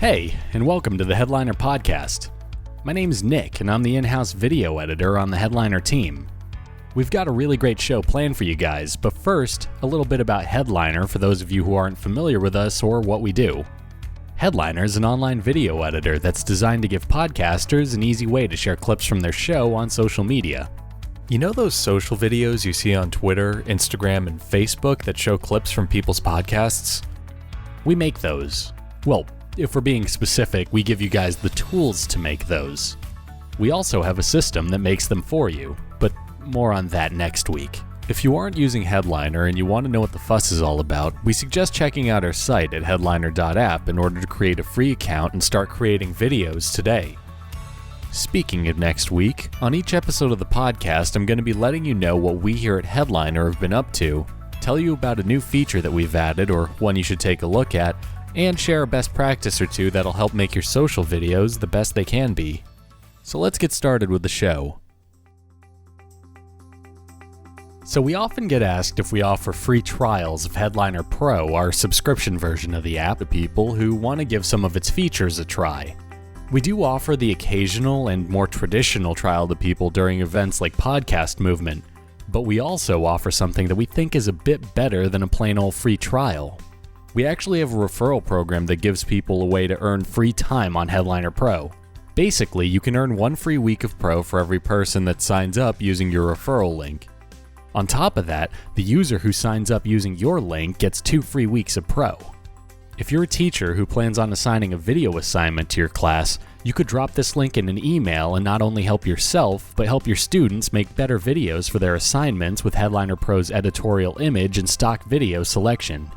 Hey, and welcome to the Headliner Podcast. My name's Nick, and I'm the in-house video editor on the Headliner team. We've got a really great show planned for you guys, but first, a little bit about Headliner for those of you who aren't familiar with us or what we do. Headliner is an online video editor that's designed to give podcasters an easy way to share clips from their show on social media. You know those social videos you see on Twitter, Instagram, and Facebook that show clips from people's podcasts? We make those. Well, if we're being specific, we give you guys the tools to make those. We also have a system that makes them for you, but more on that next week. If you aren't using Headliner and you want to know what the fuss is all about, we suggest checking out our site at headliner.app in order to create a free account and start creating videos today. Speaking of next week, on each episode of the podcast, I'm going to be letting you know what we here at Headliner have been up to, tell you about a new feature that we've added or one you should take a look at, and share a best practice or two that'll help make your social videos the best they can be. So let's get started with the show. So we often get asked if we offer free trials of Headliner Pro, our subscription version of the app, to people who want to give some of its features a try. We do offer the occasional and more traditional trial to people during events like Podcast Movement, but we also offer something that we think is a bit better than a plain old free trial. We actually have a referral program that gives people a way to earn free time on Headliner Pro. Basically, you can earn 1 free week of Pro for every person that signs up using your referral link. On top of that, the user who signs up using your link gets 2 free weeks of Pro. If you're a teacher who plans on assigning a video assignment to your class, you could drop this link in an email and not only help yourself, but help your students make better videos for their assignments with Headliner Pro's editorial image and stock video selection.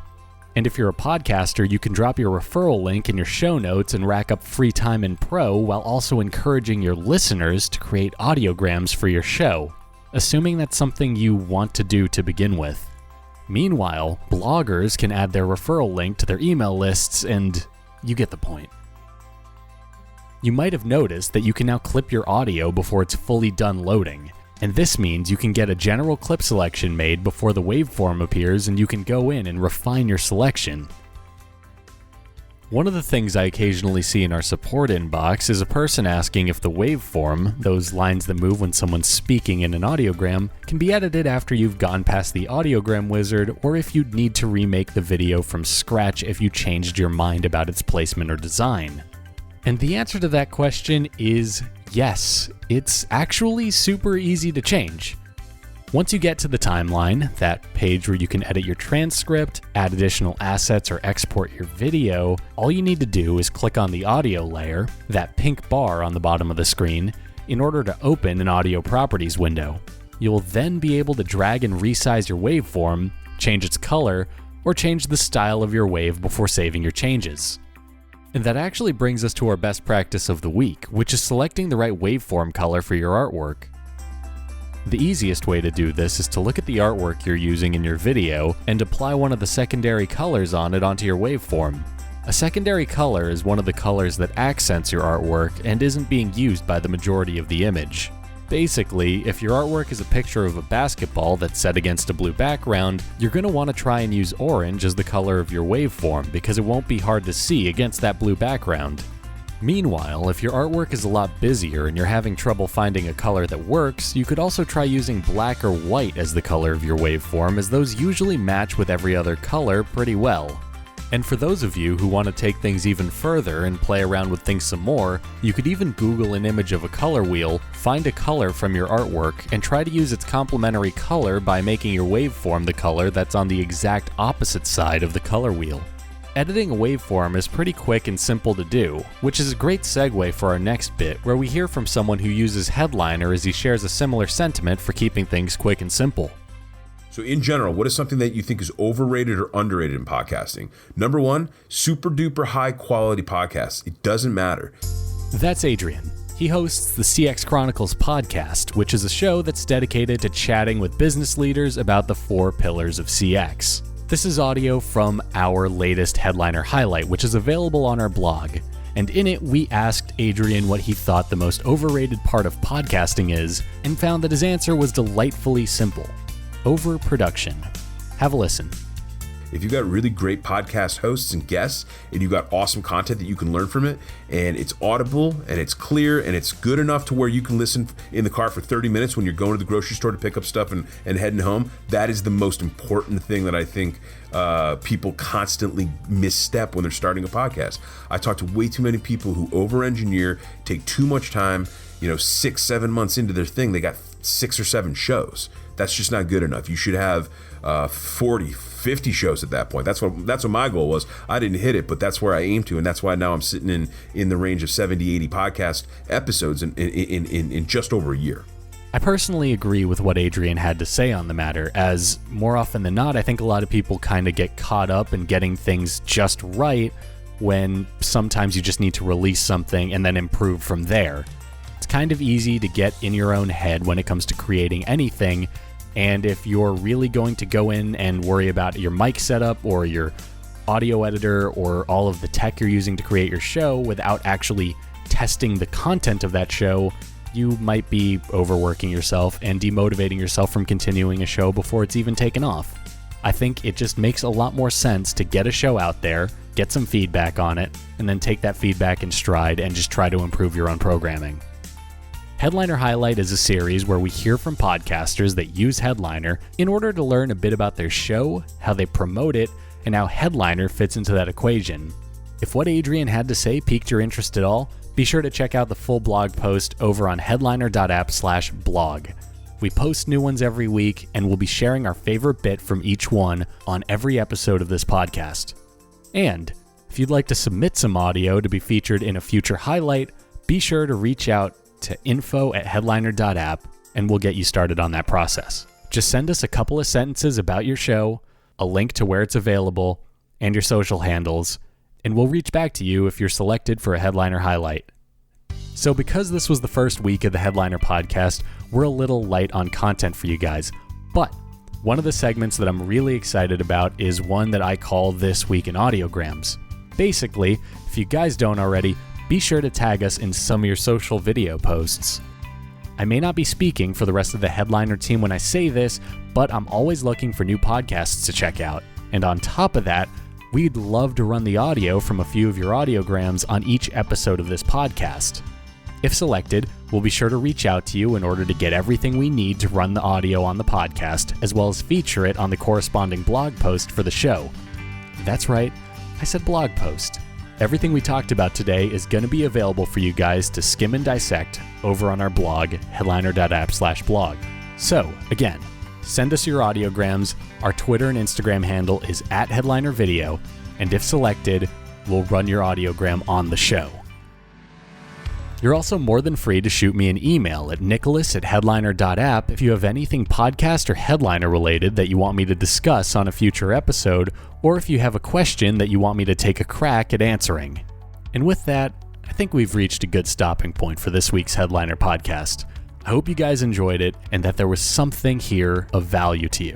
And if you're a podcaster, you can drop your referral link in your show notes and rack up free time in Pro while also encouraging your listeners to create audiograms for your show, assuming that's something you want to do to begin with. Meanwhile, bloggers can add their referral link to their email lists, and you get the point. You might have noticed that you can now clip your audio before it's fully done loading. And this means you can get a general clip selection made before the waveform appears, and you can go in and refine your selection. One of the things I occasionally see in our support inbox is a person asking if the waveform, those lines that move when someone's speaking in an audiogram, can be edited after you've gone past the audiogram wizard, or if you'd need to remake the video from scratch if you changed your mind about its placement or design. And the answer to that question is yes, it's actually super easy to change. Once you get to the timeline, that page where you can edit your transcript, add additional assets, or export your video, all you need to do is click on the audio layer, that pink bar on the bottom of the screen, in order to open an audio properties window. You'll then be able to drag and resize your waveform, change its color, or change the style of your wave before saving your changes. And that actually brings us to our best practice of the week, which is selecting the right waveform color for your artwork. The easiest way to do this is to look at the artwork you're using in your video and apply one of the secondary colors on it onto your waveform. A secondary color is one of the colors that accents your artwork and isn't being used by the majority of the image. Basically, if your artwork is a picture of a basketball that's set against a blue background, you're going to want to try and use orange as the color of your waveform because it won't be hard to see against that blue background. Meanwhile, if your artwork is a lot busier and you're having trouble finding a color that works, you could also try using black or white as the color of your waveform, as those usually match with every other color pretty well. And for those of you who want to take things even further and play around with things some more, you could even Google an image of a color wheel, find a color from your artwork, and try to use its complementary color by making your waveform the color that's on the exact opposite side of the color wheel. Editing a waveform is pretty quick and simple to do, which is a great segue for our next bit, where we hear from someone who uses Headliner as he shares a similar sentiment for keeping things quick and simple. So in general, what is something that you think is overrated or underrated in podcasting? Number 1, super duper high quality podcasts. It doesn't matter. That's Adrian. He hosts the CX Chronicles podcast, which is a show that's dedicated to chatting with business leaders about the 4 pillars of CX. This is audio from our latest Headliner highlight, which is available on our blog. And in it, we asked Adrian what he thought the most overrated part of podcasting is, and found that his answer was delightfully simple: overproduction. Have a listen. If you've got really great podcast hosts and guests, and you've got awesome content that you can learn from it, and it's audible, and it's clear, and it's good enough to where you can listen in the car for 30 minutes when you're going to the grocery store to pick up stuff and heading home, that is the most important thing that I think people constantly misstep when they're starting a podcast. I talk to way too many people who over-engineer, take too much time. 6-7 months into their thing, they got 6 or 7 shows. That's just not good enough. You should have 40, 50 shows at that point. That's what my goal was. I didn't hit it, but that's where I aim to, and that's why now I'm sitting in the range of 70, 80 podcast episodes in just over a year. I personally agree with what Adrian had to say on the matter, as more often than not, I think a lot of people kind of get caught up in getting things just right when sometimes you just need to release something and then improve from there. It's kind of easy to get in your own head when it comes to creating anything, and if you're really going to go in and worry about your mic setup or your audio editor or all of the tech you're using to create your show without actually testing the content of that show, you might be overworking yourself and demotivating yourself from continuing a show before it's even taken off. I think it just makes a lot more sense to get a show out there, get some feedback on it, and then take that feedback in stride and just try to improve your own programming. Headliner Highlight is a series where we hear from podcasters that use Headliner in order to learn a bit about their show, how they promote it, and how Headliner fits into that equation. If what Adrian had to say piqued your interest at all, be sure to check out the full blog post over on headliner.app/blog. We post new ones every week, and we'll be sharing our favorite bit from each one on every episode of this podcast. And if you'd like to submit some audio to be featured in a future highlight, be sure to reach out to info@headliner.app, and we'll get you started on that process. Just send us a couple of sentences about your show, a link to where it's available, and your social handles, and we'll reach back to you if you're selected for a Headliner Highlight. So because this was the first week of the Headliner podcast, we're a little light on content for you guys, but one of the segments that I'm really excited about is one that I call This Week in Audiograms. Basically, if you guys don't already, be sure to tag us in some of your social video posts. I may not be speaking for the rest of the Headliner team when I say this, but I'm always looking for new podcasts to check out. And on top of that, we'd love to run the audio from a few of your audiograms on each episode of this podcast. If selected, we'll be sure to reach out to you in order to get everything we need to run the audio on the podcast, as well as feature it on the corresponding blog post for the show. That's right, I said blog post. Everything we talked about today is going to be available for you guys to skim and dissect over on our blog, headliner.app/blog. So, again, send us your audiograms. Our Twitter and Instagram handle is @headlinervideo, and if selected, we'll run your audiogram on the show. You're also more than free to shoot me an email at nicholas@headliner.app if you have anything podcast or Headliner related that you want me to discuss on a future episode, or if you have a question that you want me to take a crack at answering. And with that, I think we've reached a good stopping point for this week's Headliner podcast. I hope you guys enjoyed it and that there was something here of value to you.